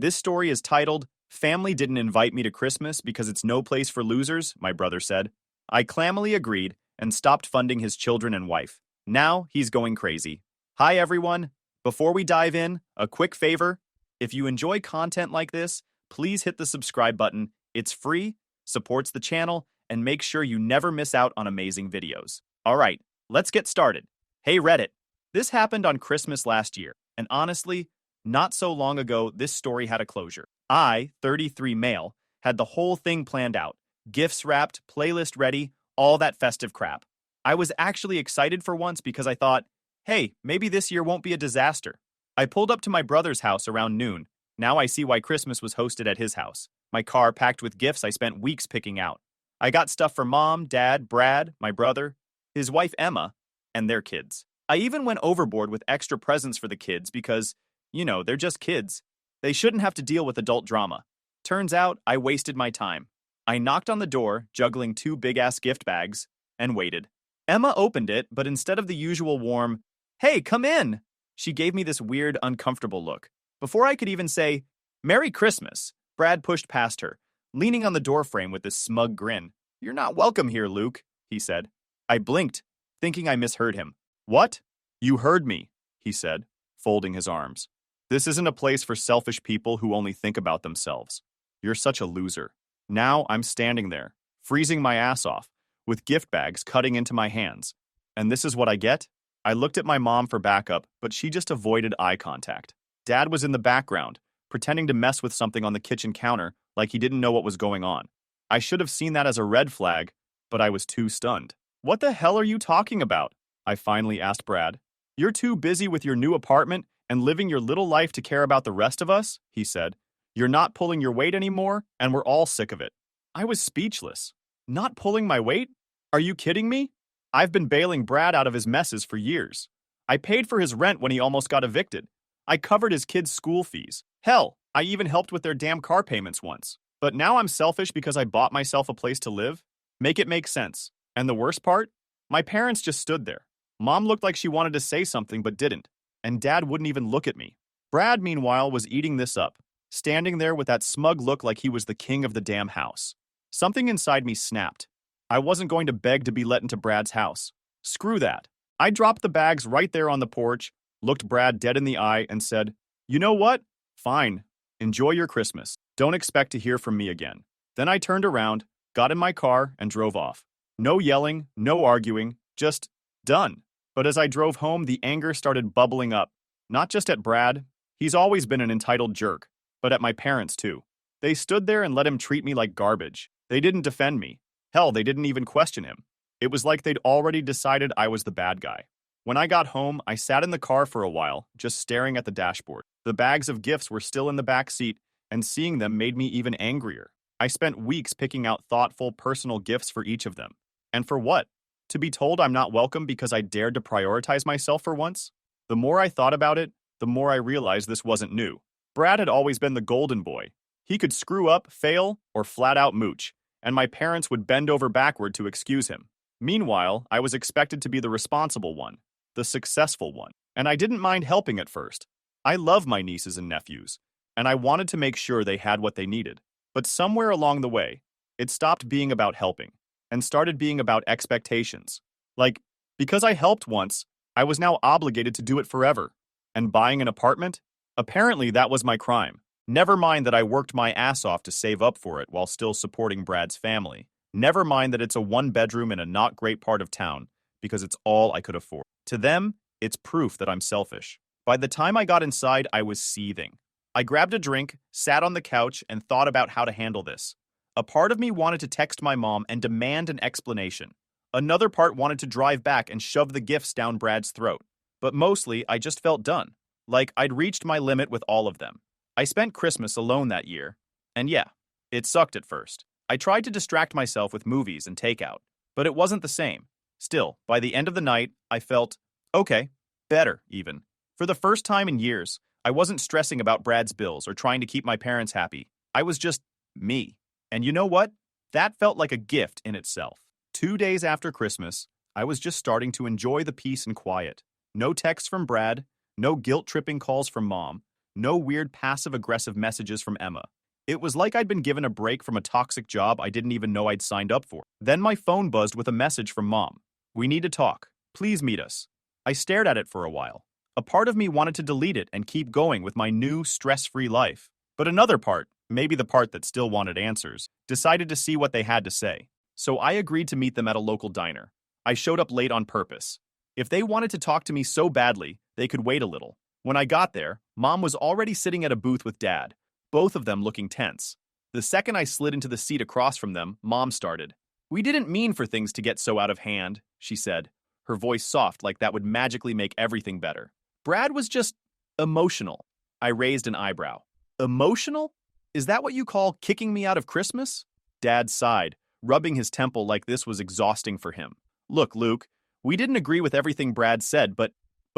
This story is titled, Family Didn't Invite Me to Christmas Because It's No Place for Losers, my brother said. I clammily agreed and stopped funding his children and wife. Now he's going crazy. Hi everyone. Before we dive in, a quick favor. If you enjoy content like this, please hit the subscribe button. It's free, supports the channel, and make sure you never miss out on amazing videos. Alright, let's get started. Hey Reddit. This happened on Christmas last year, and honestly, not so long ago this story had a closure. I, 33 male, had the whole thing planned out. Gifts wrapped, playlist ready, all that festive crap. I was actually excited for once because I thought, hey, maybe this year won't be a disaster. I pulled up to my brother's house around noon. Now I see why Christmas was hosted at his house. My car packed with gifts I spent weeks picking out. I got stuff for Mom, Dad, Brad, my brother, his wife Emma, and their kids. I even went overboard with extra presents for the kids because, they're just kids. They shouldn't have to deal with adult drama. Turns out I wasted my time. I knocked on the door, juggling 2 big-ass gift bags, and waited. Emma opened it, but instead of the usual warm, "Hey, come in," she gave me this weird, uncomfortable look. Before I could even say, "Merry Christmas," Brad pushed past her, leaning on the doorframe with this smug grin. "You're not welcome here, Luke," he said. I blinked, thinking I misheard him. "What?" "You heard me," he said, folding his arms. "This isn't a place for selfish people who only think about themselves. You're such a loser." Now I'm standing there, freezing my ass off, with gift bags cutting into my hands. And this is what I get? I looked at my mom for backup, but she just avoided eye contact. Dad was in the background, pretending to mess with something on the kitchen counter like he didn't know what was going on. I should have seen that as a red flag, but I was too stunned. "What the hell are you talking about?" I finally asked Brad. "You're too busy with your new apartment and living your little life to care about the rest of us," he said. "You're not pulling your weight anymore, and we're all sick of it." I was speechless. Not pulling my weight? Are you kidding me? I've been bailing Brad out of his messes for years. I paid for his rent when he almost got evicted. I covered his kids' school fees. Hell, I even helped with their damn car payments once. But now I'm selfish because I bought myself a place to live? Make it make sense. And the worst part? My parents just stood there. Mom looked like she wanted to say something but didn't. And Dad wouldn't even look at me. Brad, meanwhile, was eating this up, standing there with that smug look like he was the king of the damn house. Something inside me snapped. I wasn't going to beg to be let into Brad's house. Screw that. I dropped the bags right there on the porch, looked Brad dead in the eye, and said, "You know what? Fine. Enjoy your Christmas. Don't expect to hear from me again." Then I turned around, got in my car, and drove off. No yelling, no arguing, just done. But as I drove home, the anger started bubbling up. Not just at Brad. He's always been an entitled jerk. But at my parents, too. They stood there and let him treat me like garbage. They didn't defend me. Hell, they didn't even question him. It was like they'd already decided I was the bad guy. When I got home, I sat in the car for a while, just staring at the dashboard. The bags of gifts were still in the back seat, and seeing them made me even angrier. I spent weeks picking out thoughtful, personal gifts for each of them. And for what? To be told I'm not welcome because I dared to prioritize myself for once? The more I thought about it, the more I realized this wasn't new. Brad had always been the golden boy. He could screw up, fail, or flat out mooch, and my parents would bend over backward to excuse him. Meanwhile, I was expected to be the responsible one, the successful one, and I didn't mind helping at first. I love my nieces and nephews, and I wanted to make sure they had what they needed. But somewhere along the way, it stopped being about helping, and started being about expectations. Like, because I helped once, I was now obligated to do it forever. And buying an apartment? Apparently that was my crime. Never mind that I worked my ass off to save up for it while still supporting Brad's family. Never mind that it's a 1-bedroom in a not great part of town, because it's all I could afford. To them, it's proof that I'm selfish. By the time I got inside, I was seething. I grabbed a drink, sat on the couch, and thought about how to handle this. A part of me wanted to text my mom and demand an explanation. Another part wanted to drive back and shove the gifts down Brad's throat. But mostly, I just felt done. Like I'd reached my limit with all of them. I spent Christmas alone that year. And yeah, it sucked at first. I tried to distract myself with movies and takeout, but it wasn't the same. Still, by the end of the night, I felt, okay, better even. For the first time in years, I wasn't stressing about Brad's bills or trying to keep my parents happy. I was just me. And you know what? That felt like a gift in itself. 2 days after Christmas, I was just starting to enjoy the peace and quiet. No texts from Brad, no guilt-tripping calls from Mom, No weird passive-aggressive messages from Emma. It was like I'd been given a break from a toxic job I didn't even know I'd signed up for. Then my phone buzzed with a message from Mom. "We need to talk. Please meet us." I stared at it for a while. A part of me wanted to delete it and keep going with my new, stress-free life. But another part, maybe the part that still wanted answers, decided to see what they had to say. So I agreed to meet them at a local diner. I showed up late on purpose. If they wanted to talk to me so badly, they could wait a little. When I got there, Mom was already sitting at a booth with Dad, both of them looking tense. The second I slid into the seat across from them, Mom started. "We didn't mean for things to get so out of hand," she said, her voice soft like that would magically make everything better. "Brad was just emotional." I raised an eyebrow. "Emotional? Is that what you call kicking me out of Christmas?" Dad sighed, rubbing his temple like this was exhausting for him. "Look, Luke, we didn't agree with everything Brad said, but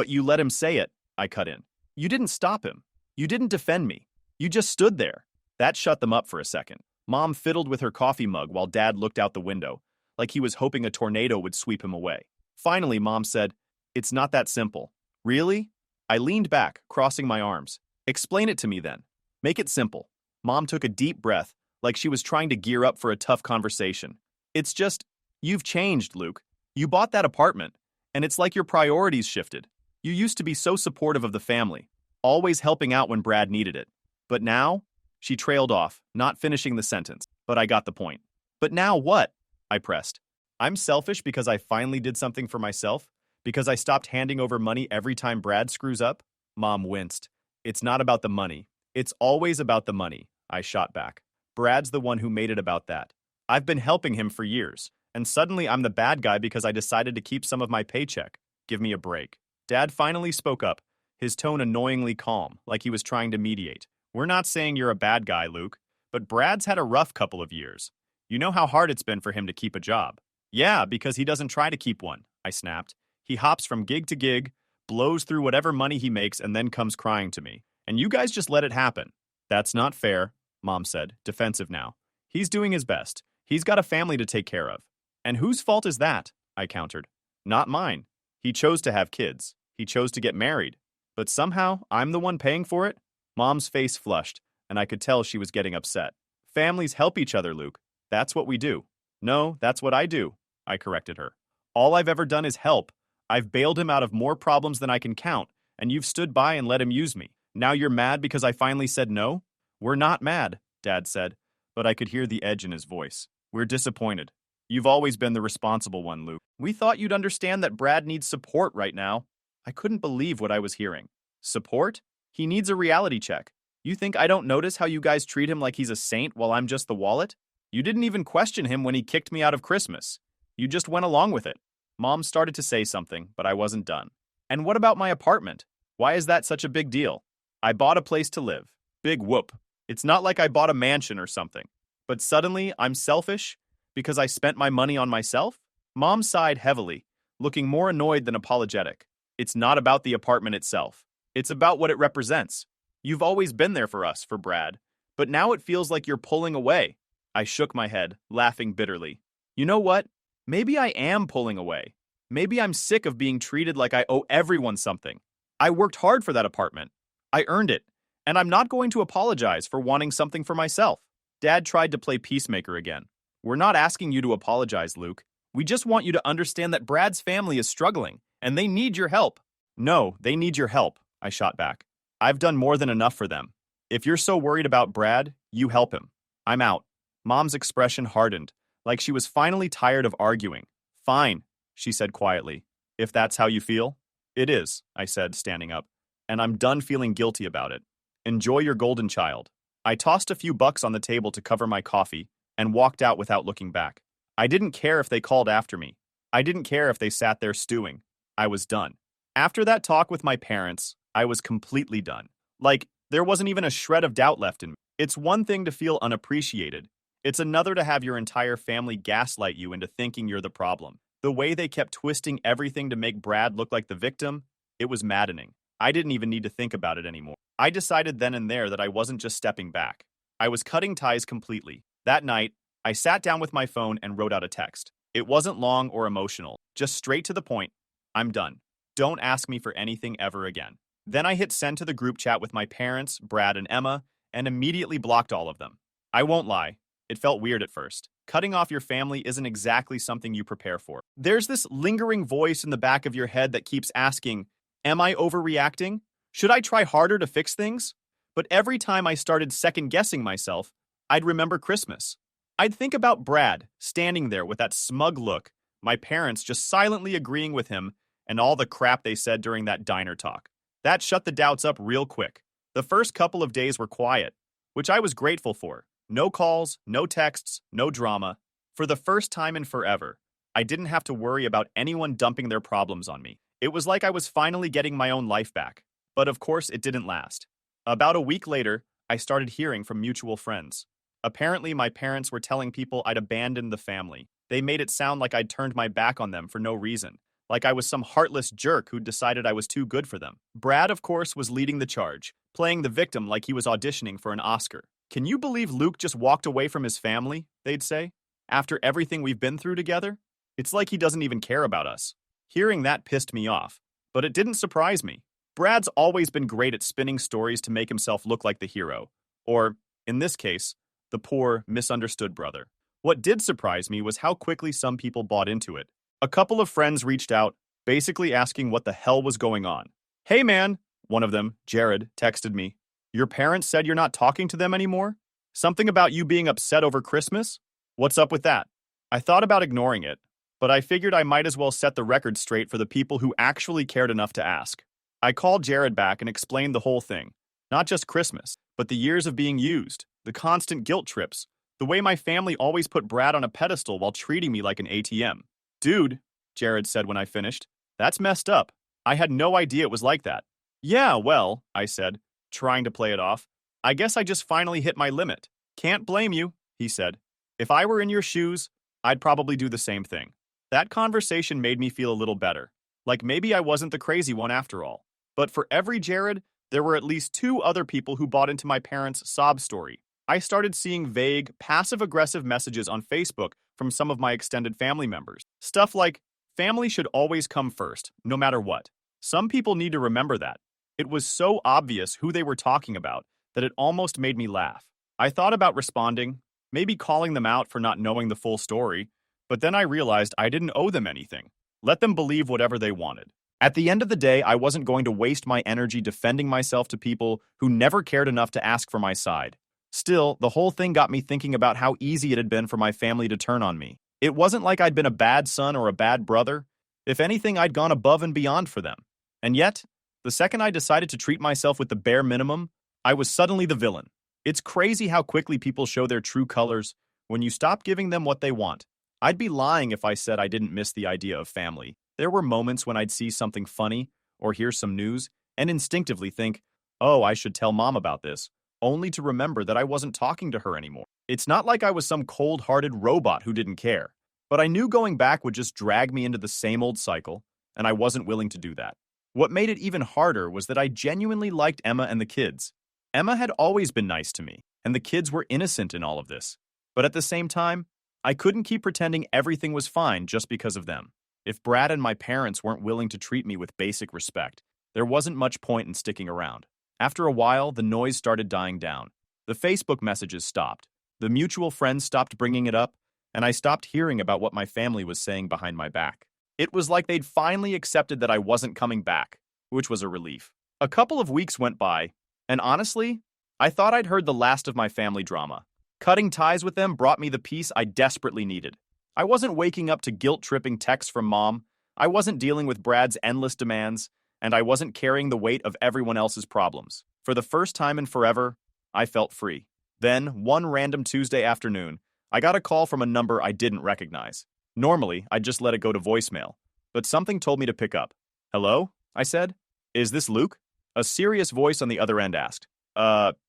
you let him say it," I cut in. "You didn't stop him. You didn't defend me. You just stood there." That shut them up for a second. Mom fiddled with her coffee mug while Dad looked out the window, like he was hoping a tornado would sweep him away. Finally, Mom said, "It's not that simple." "Really?" I leaned back, crossing my arms. "Explain it to me then. Make it simple." Mom took a deep breath, like she was trying to gear up for a tough conversation. "It's just, you've changed, Luke. You bought that apartment, and it's like your priorities shifted. You used to be so supportive of the family, always helping out when Brad needed it. But now?" She trailed off, not finishing the sentence, but I got the point. "But now what?" I pressed. "I'm selfish because I finally did something for myself? Because I stopped handing over money every time Brad screws up?" Mom winced. "It's not about the money. It's always about the money," I shot back. "Brad's the one who made it about that. I've been helping him for years, and suddenly I'm the bad guy because I decided to keep some of my paycheck. Give me a break." Dad finally spoke up, his tone annoyingly calm, like he was trying to mediate. "We're not saying you're a bad guy, Luke, but Brad's had a rough couple of years. You know how hard it's been for him to keep a job." "Yeah, because he doesn't try to keep one," I snapped. "He hops from gig to gig, blows through whatever money he makes, and then comes crying to me. And you guys just let it happen." "That's not fair," Mom said, defensive now. "He's doing his best. He's got a family to take care of." "And whose fault is that?" I countered. "Not mine. He chose to have kids. He chose to get married. But somehow, I'm the one paying for it?" Mom's face flushed, and I could tell she was getting upset. "Families help each other, Luke. That's what we do." "No, that's what I do," I corrected her. "All I've ever done is help. I've bailed him out of more problems than I can count, and you've stood by and let him use me. Now you're mad because I finally said no?" "We're not mad," Dad said, but I could hear the edge in his voice. "We're disappointed. You've always been the responsible one, Luke. We thought you'd understand that Brad needs support right now." I couldn't believe what I was hearing. "Support? He needs a reality check. You think I don't notice how you guys treat him like he's a saint while I'm just the wallet? You didn't even question him when he kicked me out of Christmas. You just went along with it." Mom started to say something, but I wasn't done. "And what about my apartment? Why is that such a big deal? I bought a place to live. Big whoop. It's not like I bought a mansion or something. But suddenly, I'm selfish because I spent my money on myself?" Mom sighed heavily, looking more annoyed than apologetic. "It's not about the apartment itself. It's about what it represents. You've always been there for us, for Brad. But now it feels like you're pulling away." I shook my head, laughing bitterly. "You know what? Maybe I am pulling away. Maybe I'm sick of being treated like I owe everyone something. I worked hard for that apartment. I earned it. And I'm not going to apologize for wanting something for myself." Dad tried to play peacemaker again. "We're not asking you to apologize, Luke. We just want you to understand that Brad's family is struggling, and they need your help." "No, they need your help," I shot back. "I've done more than enough for them. If you're so worried about Brad, you help him. I'm out." Mom's expression hardened, like she was finally tired of arguing. "Fine," she said quietly. "If that's how you feel." "It is," I said, standing up. "And I'm done feeling guilty about it. Enjoy your golden child." I tossed a few bucks on the table to cover my coffee and walked out without looking back. I didn't care if they called after me. I didn't care if they sat there stewing. I was done. After that talk with my parents, I was completely done. Like, there wasn't even a shred of doubt left in me. It's one thing to feel unappreciated. It's another to have your entire family gaslight you into thinking you're the problem. The way they kept twisting everything to make Brad look like the victim, it was maddening. I didn't even need to think about it anymore. I decided then and there that I wasn't just stepping back. I was cutting ties completely. That night, I sat down with my phone and wrote out a text. It wasn't long or emotional, just straight to the point. "I'm done. Don't ask me for anything ever again." Then I hit send to the group chat with my parents, Brad, and Emma, and immediately blocked all of them. I won't lie, it felt weird at first. Cutting off your family isn't exactly something you prepare for. There's this lingering voice in the back of your head that keeps asking, am I overreacting? Should I try harder to fix things? But every time I started second-guessing myself, I'd remember Christmas. I'd think about Brad, standing there with that smug look, my parents just silently agreeing with him, and all the crap they said during that diner talk. That shut the doubts up real quick. The first couple of days were quiet, which I was grateful for. No calls, no texts, no drama. For the first time in forever, I didn't have to worry about anyone dumping their problems on me. It was like I was finally getting my own life back. But of course, it didn't last. About a week later, I started hearing from mutual friends. Apparently, my parents were telling people I'd abandoned the family. They made it sound like I'd turned my back on them for no reason, like I was some heartless jerk who'd decided I was too good for them. Brad, of course, was leading the charge, playing the victim like he was auditioning for an Oscar. Can you believe Luke just walked away from his family, they'd say, after everything we've been through together? It's like he doesn't even care about us. Hearing that pissed me off, but it didn't surprise me. Brad's always been great at spinning stories to make himself look like the hero, or, in this case, the poor, misunderstood brother. What did surprise me was how quickly some people bought into it. A couple of friends reached out, basically asking what the hell was going on. Hey man, one of them, Jared, texted me. Your parents said you're not talking to them anymore? Something about you being upset over Christmas? What's up with that? I thought about ignoring it, but I figured I might as well set the record straight for the people who actually cared enough to ask. I called Jared back and explained the whole thing. Not just Christmas, but the years of being used, the constant guilt trips, the way my family always put Brad on a pedestal while treating me like an ATM. Dude, Jared said when I finished, that's messed up. I had no idea it was like that. Yeah, well, I said, trying to play it off. I guess I just finally hit my limit. Can't blame you, he said. If I were in your shoes, I'd probably do the same thing. That conversation made me feel a little better. Like maybe I wasn't the crazy one after all. But for every Jared, there were at least 2 other people who bought into my parents' sob story. I started seeing vague, passive-aggressive messages on Facebook from some of my extended family members. Stuff like, family should always come first, no matter what. Some people need to remember that. It was so obvious who they were talking about that it almost made me laugh. I thought about responding, maybe calling them out for not knowing the full story, but then I realized I didn't owe them anything. Let them believe whatever they wanted. At the end of the day, I wasn't going to waste my energy defending myself to people who never cared enough to ask for my side. Still, the whole thing got me thinking about how easy it had been for my family to turn on me. It wasn't like I'd been a bad son or a bad brother. If anything, I'd gone above and beyond for them. And yet, the second I decided to treat myself with the bare minimum, I was suddenly the villain. It's crazy how quickly people show their true colors when you stop giving them what they want. I'd be lying if I said I didn't miss the idea of family. There were moments when I'd see something funny or hear some news and instinctively think, oh, I should tell mom about this, only to remember that I wasn't talking to her anymore. It's not like I was some cold-hearted robot who didn't care, but I knew going back would just drag me into the same old cycle, and I wasn't willing to do that. What made it even harder was that I genuinely liked Emma and the kids. Emma had always been nice to me, and the kids were innocent in all of this. But at the same time, I couldn't keep pretending everything was fine just because of them. If Brad and my parents weren't willing to treat me with basic respect, there wasn't much point in sticking around. After a while, the noise started dying down. The Facebook messages stopped. The mutual friends stopped bringing it up, and I stopped hearing about what my family was saying behind my back. It was like they'd finally accepted that I wasn't coming back, which was a relief. A couple of weeks went by, and honestly, I thought I'd heard the last of my family drama. Cutting ties with them brought me the peace I desperately needed. I wasn't waking up to guilt-tripping texts from mom, I wasn't dealing with Brad's endless demands, and I wasn't carrying the weight of everyone else's problems. For the first time in forever, I felt free. Then, one random Tuesday afternoon, I got a call from a number I didn't recognize. Normally, I'd just let it go to voicemail, but something told me to pick up. Hello? I said. Is this Luke? A serious voice on the other end asked.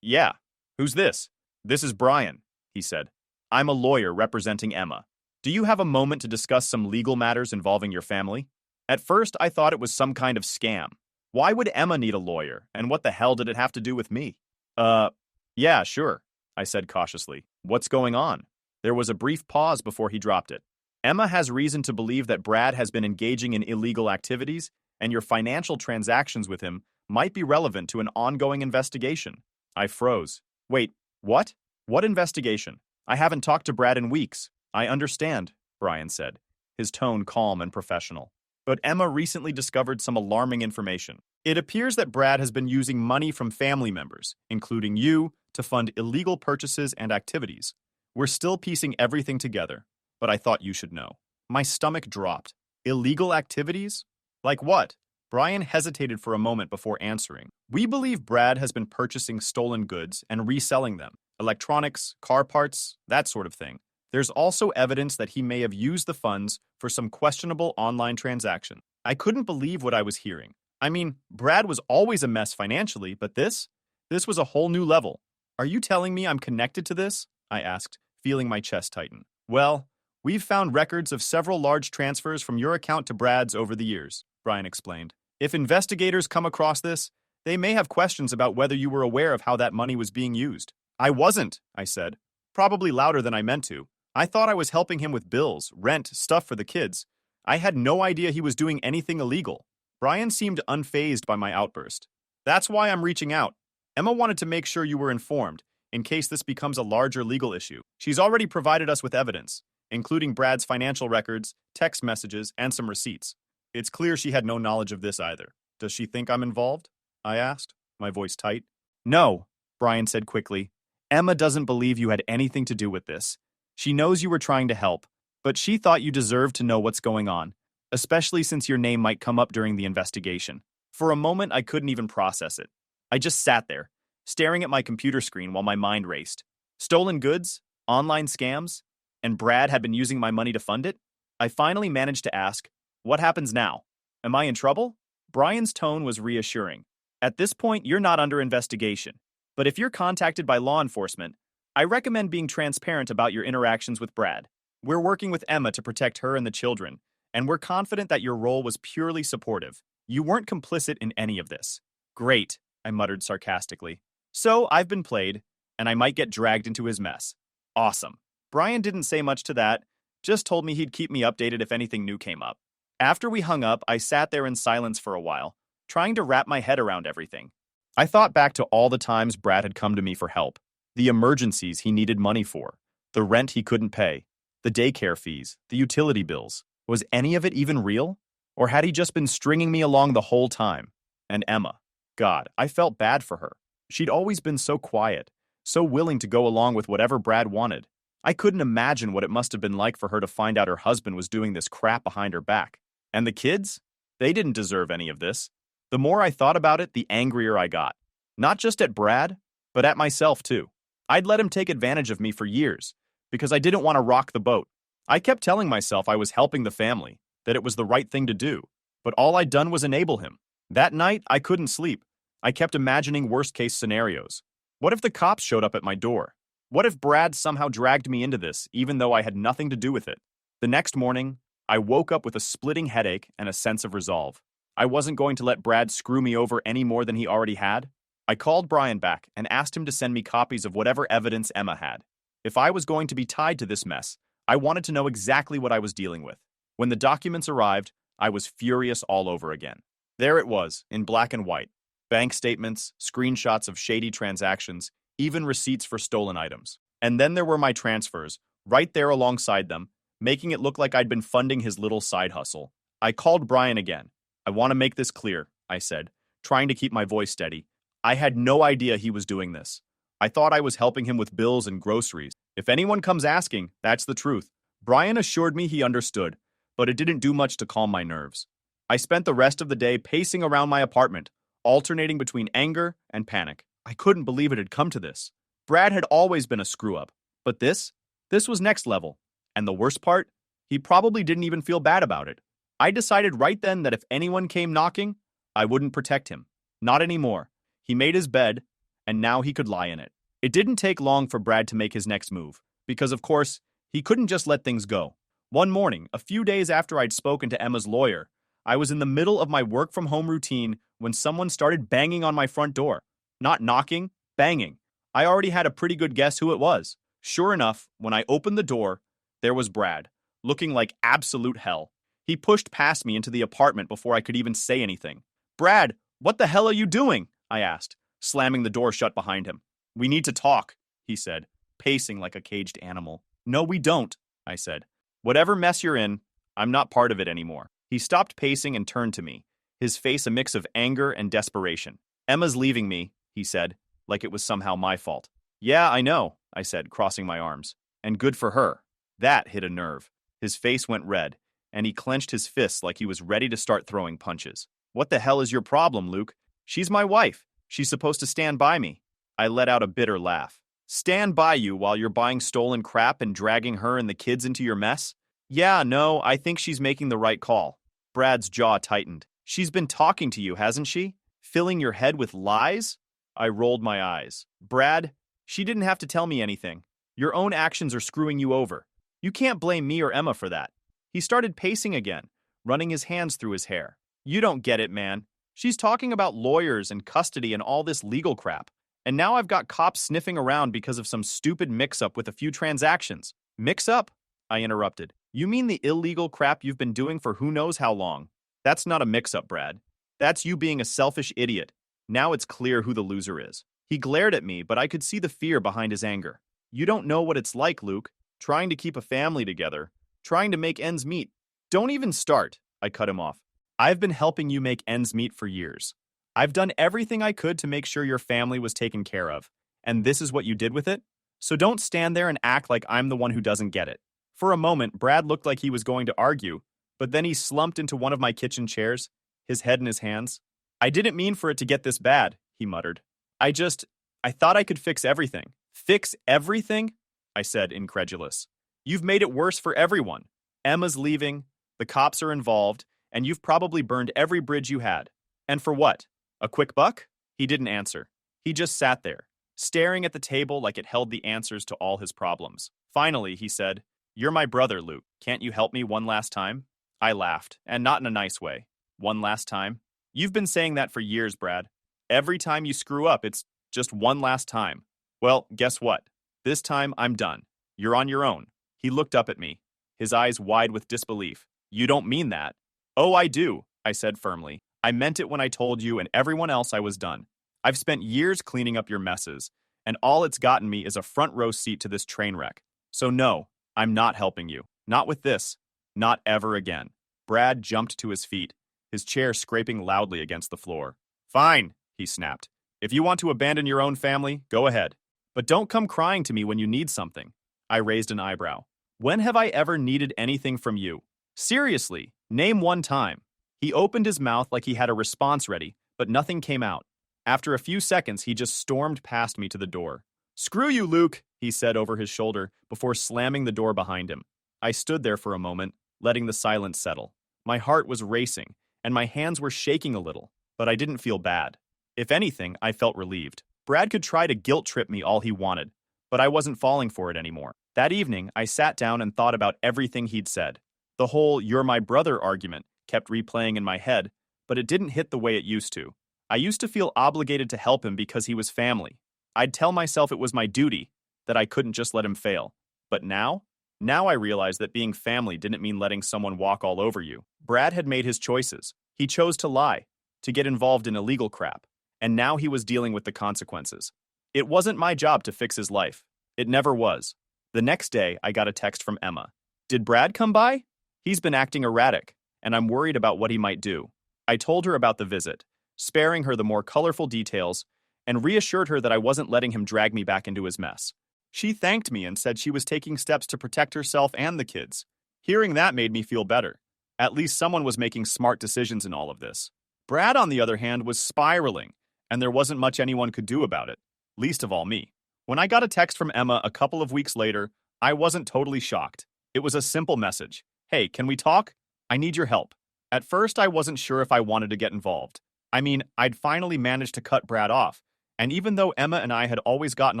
Yeah. Who's this? This is Brian, he said. I'm a lawyer representing Emma. Do you have a moment to discuss some legal matters involving your family? At first, I thought it was some kind of scam. Why would Emma need a lawyer, and what the hell did it have to do with me? Yeah, sure, I said cautiously. What's going on? There was a brief pause before he dropped it. Emma has reason to believe that Brad has been engaging in illegal activities, and your financial transactions with him might be relevant to an ongoing investigation. I froze. Wait, what? What investigation? I haven't talked to Brad in weeks. I understand, Brian said, his tone calm and professional. But Emma recently discovered some alarming information. It appears that Brad has been using money from family members, including you, to fund illegal purchases and activities. We're still piecing everything together, but I thought you should know. My stomach dropped. Illegal activities? Like what? Brian hesitated for a moment before answering. We believe Brad has been purchasing stolen goods and reselling them. Electronics, car parts, that sort of thing. There's also evidence that he may have used the funds for some questionable online transaction. I couldn't believe what I was hearing. I mean, Brad was always a mess financially, but this was a whole new level. Are you telling me I'm connected to this? I asked, feeling my chest tighten. Well, we've found records of several large transfers from your account to Brad's over the years, Brian explained. If investigators come across this, they may have questions about whether you were aware of how that money was being used. I wasn't, I said, probably louder than I meant to. I thought I was helping him with bills, rent, stuff for the kids. I had no idea he was doing anything illegal. Brian seemed unfazed by my outburst. That's why I'm reaching out. Emma wanted to make sure you were informed, in case this becomes a larger legal issue. She's already provided us with evidence, including Brad's financial records, text messages, and some receipts. It's clear she had no knowledge of this either. Does she think I'm involved? I asked, my voice tight. No, Brian said quickly. Emma doesn't believe you had anything to do with this. She knows you were trying to help, but she thought you deserved to know what's going on, especially since your name might come up during the investigation. For a moment, I couldn't even process it. I just sat there, staring at my computer screen while my mind raced. Stolen goods, online scams, and Brad had been using my money to fund it? I finally managed to ask, what happens now? Am I in trouble? Brian's tone was reassuring. At this point, you're not under investigation. But if you're contacted by law enforcement, I recommend being transparent about your interactions with Brad. We're working with Emma to protect her and the children, and we're confident that your role was purely supportive. You weren't complicit in any of this. Great, I muttered sarcastically. So I've been played, and I might get dragged into his mess. Awesome. Brian didn't say much to that, just told me he'd keep me updated if anything new came up. After we hung up, I sat there in silence for a while, trying to wrap my head around everything. I thought back to all the times Brad had come to me for help, the emergencies he needed money for, the rent he couldn't pay, the daycare fees, the utility bills. Was any of it even real? Or had he just been stringing me along the whole time? And Emma. God, I felt bad for her. She'd always been so quiet, so willing to go along with whatever Brad wanted. I couldn't imagine what it must have been like for her to find out her husband was doing this crap behind her back. And the kids? They didn't deserve any of this. The more I thought about it, the angrier I got. Not just at Brad, but at myself too. I'd let him take advantage of me for years, because I didn't want to rock the boat. I kept telling myself I was helping the family, that it was the right thing to do, but all I'd done was enable him. That night, I couldn't sleep. I kept imagining worst-case scenarios. What if the cops showed up at my door? What if Brad somehow dragged me into this, even though I had nothing to do with it? The next morning, I woke up with a splitting headache and a sense of resolve. I wasn't going to let Brad screw me over any more than he already had. I called Brian back and asked him to send me copies of whatever evidence Emma had. If I was going to be tied to this mess, I wanted to know exactly what I was dealing with. When the documents arrived, I was furious all over again. There it was, in black and white. Bank statements, screenshots of shady transactions, even receipts for stolen items. And then there were my transfers, right there alongside them, making it look like I'd been funding his little side hustle. I called Brian again. I want to make this clear, I said, trying to keep my voice steady. I had no idea he was doing this. I thought I was helping him with bills and groceries. If anyone comes asking, that's the truth. Brian assured me he understood, but it didn't do much to calm my nerves. I spent the rest of the day pacing around my apartment, alternating between anger and panic. I couldn't believe it had come to this. Brad had always been a screw-up, but this was next level. And the worst part, he probably didn't even feel bad about it. I decided right then that if anyone came knocking, I wouldn't protect him. Not anymore. He made his bed, and now he could lie in it. It didn't take long for Brad to make his next move, because of course, he couldn't just let things go. One morning, a few days after I'd spoken to Emma's lawyer, I was in the middle of my work-from-home routine when someone started banging on my front door. Not knocking, banging. I already had a pretty good guess who it was. Sure enough, when I opened the door, there was Brad, looking like absolute hell. He pushed past me into the apartment before I could even say anything. "Brad, What the hell are you doing? I asked, slamming the door shut behind him. We need to talk, he said, pacing like a caged animal. No, we don't, I said. Whatever mess you're in, I'm not part of it anymore. He stopped pacing and turned to me, his face a mix of anger and desperation. Emma's leaving me, he said, like it was somehow my fault. Yeah, I know, I said, crossing my arms. And good for her. That hit a nerve. His face went red, and he clenched his fists like he was ready to start throwing punches. What the hell is your problem, Luke? She's my wife. She's supposed to stand by me. I let out a bitter laugh. Stand by you while you're buying stolen crap and dragging her and the kids into your mess? Yeah, no, I think she's making the right call. Brad's jaw tightened. She's been talking to you, hasn't she? Filling your head with lies? I rolled my eyes. Brad, she didn't have to tell me anything. Your own actions are screwing you over. You can't blame me or Emma for that. He started pacing again, running his hands through his hair. You don't get it, man. She's talking about lawyers and custody and all this legal crap. And now I've got cops sniffing around because of some stupid mix-up with a few transactions. Mix-up? I interrupted. You mean the illegal crap you've been doing for who knows how long? That's not a mix-up, Brad. That's you being a selfish idiot. Now it's clear who the loser is. He glared at me, but I could see the fear behind his anger. You don't know what it's like, Luke. Trying to keep a family together. Trying to make ends meet. Don't even start, I cut him off. I've been helping you make ends meet for years. I've done everything I could to make sure your family was taken care of. And this is what you did with it? So don't stand there and act like I'm the one who doesn't get it. For a moment, Brad looked like he was going to argue, but then he slumped into one of my kitchen chairs, his head in his hands. I didn't mean for it to get this bad, he muttered. I thought I could fix everything. Fix everything? I said, incredulous. You've made it worse for everyone. Emma's leaving, the cops are involved, and you've probably burned every bridge you had. And for what? A quick buck? He didn't answer. He just sat there, staring at the table like it held the answers to all his problems. Finally, he said, You're my brother, Luke. Can't you help me one last time? I laughed, and not in a nice way. One last time? You've been saying that for years, Brad. Every time you screw up, it's just one last time. Well, guess what? This time, I'm done. You're on your own. He looked up at me, his eyes wide with disbelief. You don't mean that. Oh, I do, I said firmly. I meant it when I told you and everyone else I was done. I've spent years cleaning up your messes, and all it's gotten me is a front row seat to this train wreck. So no, I'm not helping you. Not with this. Not ever again. Brad jumped to his feet, his chair scraping loudly against the floor. Fine, he snapped. If you want to abandon your own family, go ahead. But don't come crying to me when you need something. I raised an eyebrow. When have I ever needed anything from you? Seriously, name one time. He opened his mouth like he had a response ready, but nothing came out. After a few seconds, he just stormed past me to the door. Screw you, Luke, he said over his shoulder before slamming the door behind him. I stood there for a moment, letting the silence settle. My heart was racing, and my hands were shaking a little, but I didn't feel bad. If anything, I felt relieved. Brad could try to guilt-trip me all he wanted, but I wasn't falling for it anymore. That evening, I sat down and thought about everything he'd said. The whole "you're my brother" argument kept replaying in my head, but it didn't hit the way it used to. I used to feel obligated to help him because he was family. I'd tell myself it was my duty, that I couldn't just let him fail. But now I realized that being family didn't mean letting someone walk all over you. Brad had made his choices. He chose to lie, to get involved in illegal crap, and now he was dealing with the consequences. It wasn't my job to fix his life. It never was. The next day, I got a text from Emma. Did Brad come by? He's been acting erratic, and I'm worried about what he might do. I told her about the visit, sparing her the more colorful details, and reassured her that I wasn't letting him drag me back into his mess. She thanked me and said she was taking steps to protect herself and the kids. Hearing that made me feel better. At least someone was making smart decisions in all of this. Brad, on the other hand, was spiraling, and there wasn't much anyone could do about it, least of all me. When I got a text from Emma a couple of weeks later, I wasn't totally shocked. It was a simple message. Hey, can we talk? I need your help. At first, I wasn't sure if I wanted to get involved. I mean, I'd finally managed to cut Brad off, and even though Emma and I had always gotten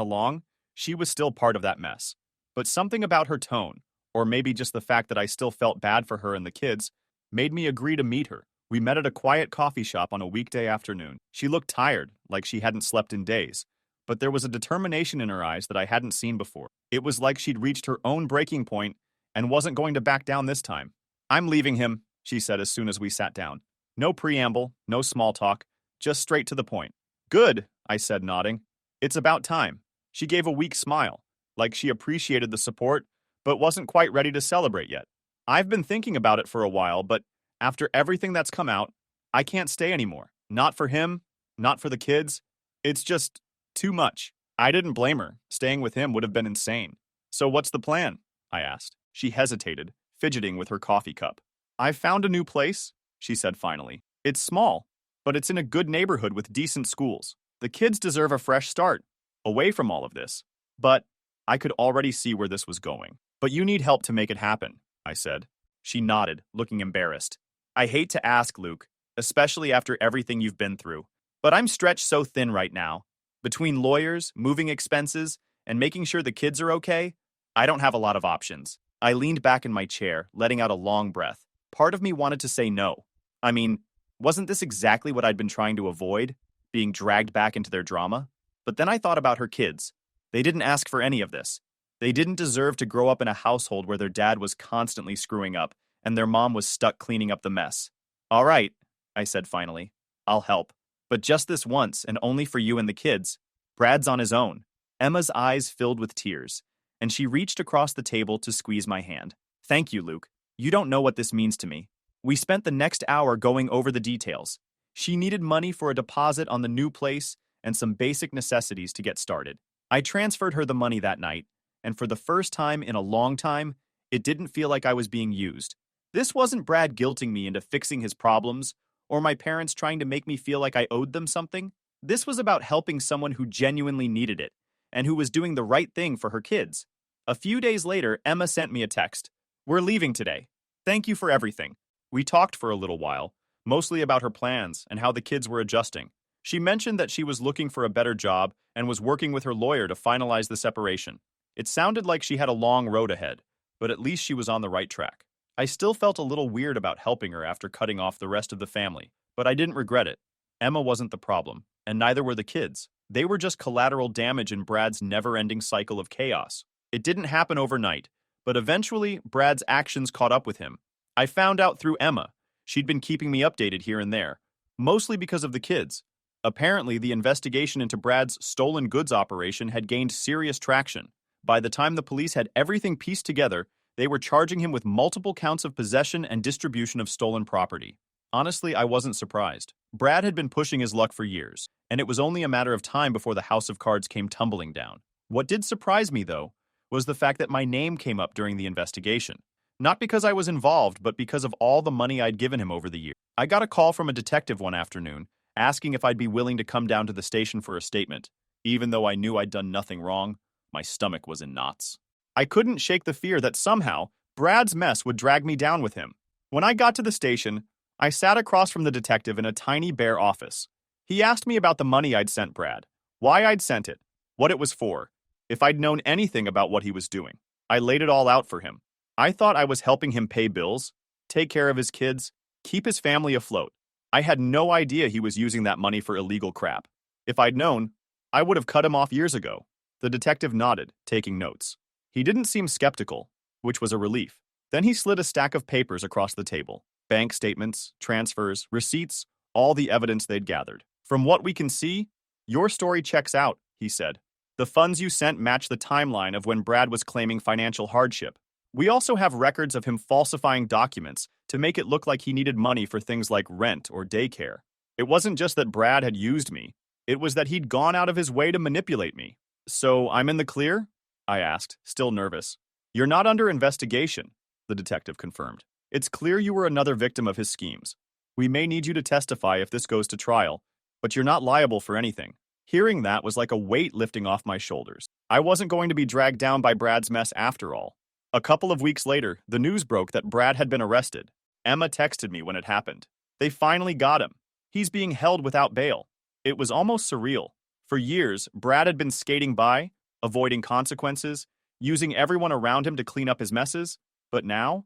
along, she was still part of that mess. But something about her tone, or maybe just the fact that I still felt bad for her and the kids, made me agree to meet her. We met at a quiet coffee shop on a weekday afternoon. She looked tired, like she hadn't slept in days, but there was a determination in her eyes that I hadn't seen before. It was like she'd reached her own breaking point and wasn't going to back down this time. I'm leaving him, she said as soon as we sat down. No preamble, no small talk, just straight to the point. Good, I said, nodding. It's about time. She gave a weak smile, like she appreciated the support, but wasn't quite ready to celebrate yet. I've been thinking about it for a while, but after everything that's come out, I can't stay anymore. Not for him, not for the kids. It's just too much. I didn't blame her. Staying with him would have been insane. So what's the plan? I asked. She hesitated, fidgeting with her coffee cup. I've found a new place, she said finally. It's small, but it's in a good neighborhood with decent schools. The kids deserve a fresh start, away from all of this. But I could already see where this was going. But you need help to make it happen, I said. She nodded, looking embarrassed. I hate to ask, Luke, especially after everything you've been through, but I'm stretched so thin right now. Between lawyers, moving expenses, and making sure the kids are okay, I don't have a lot of options. I leaned back in my chair, letting out a long breath. Part of me wanted to say no. I mean, wasn't this exactly what I'd been trying to avoid? Being dragged back into their drama? But then I thought about her kids. They didn't ask for any of this. They didn't deserve to grow up in a household where their dad was constantly screwing up and their mom was stuck cleaning up the mess. All right, I said finally. I'll help. But just this once, and only for you and the kids. Brad's on his own. Emma's eyes filled with tears, and she reached across the table to squeeze my hand. Thank you, Luke. You don't know what this means to me. We spent the next hour going over the details. She needed money for a deposit on the new place and some basic necessities to get started. I transferred her the money that night, and for the first time in a long time, it didn't feel like I was being used. This wasn't Brad guilting me into fixing his problems, or my parents trying to make me feel like I owed them something. This was about helping someone who genuinely needed it, and who was doing the right thing for her kids. A few days later, Emma sent me a text. We're leaving today. Thank you for everything. We talked for a little while, mostly about her plans and how the kids were adjusting. She mentioned that she was looking for a better job and was working with her lawyer to finalize the separation. It sounded like she had a long road ahead, but at least she was on the right track. I still felt a little weird about helping her after cutting off the rest of the family, but I didn't regret it. Emma wasn't the problem, and neither were the kids. They were just collateral damage in Brad's never-ending cycle of chaos. It didn't happen overnight, but eventually Brad's actions caught up with him. I found out through Emma. She'd been keeping me updated here and there, mostly because of the kids. Apparently, the investigation into Brad's stolen goods operation had gained serious traction. By the time the police had everything pieced together, they were charging him with multiple counts of possession and distribution of stolen property. Honestly, I wasn't surprised. Brad had been pushing his luck for years, and it was only a matter of time before the house of cards came tumbling down. What did surprise me, though, was the fact that my name came up during the investigation. Not because I was involved, but because of all the money I'd given him over the years. I got a call from a detective one afternoon, asking if I'd be willing to come down to the station for a statement. Even though I knew I'd done nothing wrong, my stomach was in knots. I couldn't shake the fear that somehow Brad's mess would drag me down with him. When I got to the station, I sat across from the detective in a tiny bare office. He asked me about the money I'd sent Brad, why I'd sent it, what it was for, if I'd known anything about what he was doing. I laid it all out for him. I thought I was helping him pay bills, take care of his kids, keep his family afloat. I had no idea he was using that money for illegal crap. If I'd known, I would have cut him off years ago. The detective nodded, taking notes. He didn't seem skeptical, which was a relief. Then he slid a stack of papers across the table. Bank statements, transfers, receipts, all the evidence they'd gathered. From what we can see, your story checks out, he said. The funds you sent match the timeline of when Brad was claiming financial hardship. We also have records of him falsifying documents to make it look like he needed money for things like rent or daycare. It wasn't just that Brad had used me. It was that he'd gone out of his way to manipulate me. So I'm in the clear? I asked, still nervous. You're not under investigation, the detective confirmed. It's clear you were another victim of his schemes. We may need you to testify if this goes to trial, but you're not liable for anything. Hearing that was like a weight lifting off my shoulders. I wasn't going to be dragged down by Brad's mess after all. A couple of weeks later, the news broke that Brad had been arrested. Emma texted me when it happened. They finally got him. He's being held without bail. It was almost surreal. For years, Brad had been skating by, avoiding consequences, using everyone around him to clean up his messes. But now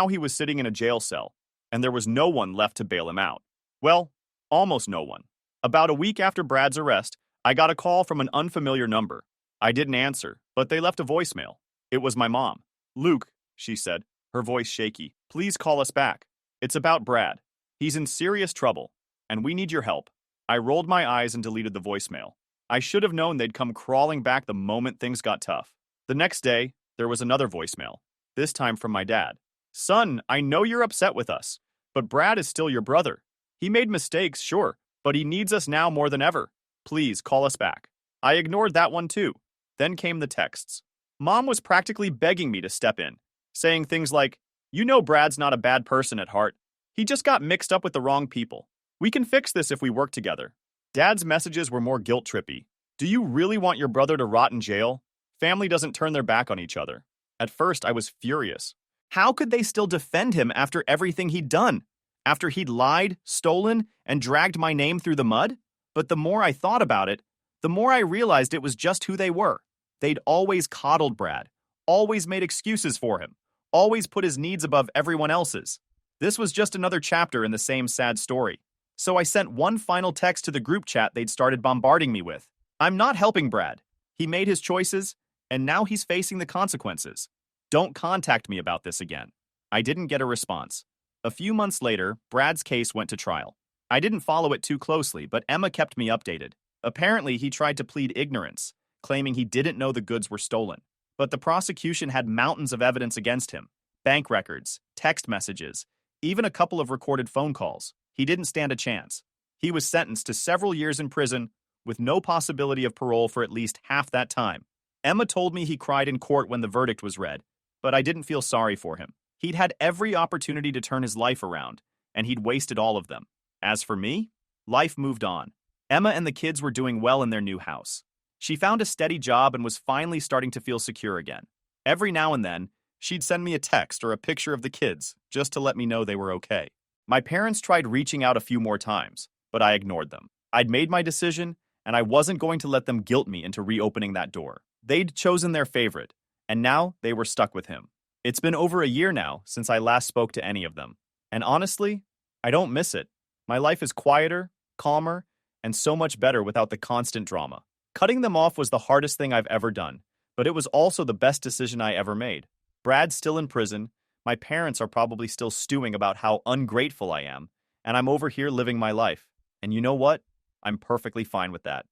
he was sitting in a jail cell, and there was no one left to bail him out. Well, almost no one. About a week after Brad's arrest, I got a call from an unfamiliar number. I didn't answer, but they left a voicemail. It was my mom. Luke, she said, her voice shaky, please call us back. It's about Brad. He's in serious trouble, and we need your help. I rolled my eyes and deleted the voicemail. I should have known they'd come crawling back the moment things got tough. The next day, there was another voicemail, this time from my dad. Son, I know you're upset with us, but Brad is still your brother. He made mistakes, sure, but he needs us now more than ever. Please call us back. I ignored that one too. Then came the texts. Mom was practically begging me to step in, saying things like, "You know Brad's not a bad person at heart. He just got mixed up with the wrong people. We can fix this if we work together." Dad's messages were more guilt-trippy. Do you really want your brother to rot in jail? Family doesn't turn their back on each other. At first, I was furious. How could they still defend him after everything he'd done? After he'd lied, stolen, and dragged my name through the mud? But the more I thought about it, the more I realized it was just who they were. They'd always coddled Brad, always made excuses for him, always put his needs above everyone else's. This was just another chapter in the same sad story. So I sent one final text to the group chat they'd started bombarding me with. I'm not helping Brad. He made his choices, and now he's facing the consequences. Don't contact me about this again. I didn't get a response. A few months later, Brad's case went to trial. I didn't follow it too closely, but Emma kept me updated. Apparently, he tried to plead ignorance, claiming he didn't know the goods were stolen. But the prosecution had mountains of evidence against him. Bank records, text messages, even a couple of recorded phone calls. He didn't stand a chance. He was sentenced to several years in prison with no possibility of parole for at least half that time. Emma told me he cried in court when the verdict was read, but I didn't feel sorry for him. He'd had every opportunity to turn his life around, and he'd wasted all of them. As for me, life moved on. Emma and the kids were doing well in their new house. She found a steady job and was finally starting to feel secure again. Every now and then, she'd send me a text or a picture of the kids just to let me know they were okay. My parents tried reaching out a few more times, but I ignored them. I'd made my decision, and I wasn't going to let them guilt me into reopening that door. They'd chosen their favorite, and now they were stuck with him. It's been over a year now since I last spoke to any of them, and honestly, I don't miss it. My life is quieter, calmer, and so much better without the constant drama. Cutting them off was the hardest thing I've ever done, but it was also the best decision I ever made. Brad's still in prison, my parents are probably still stewing about how ungrateful I am, and I'm over here living my life. And you know what? I'm perfectly fine with that.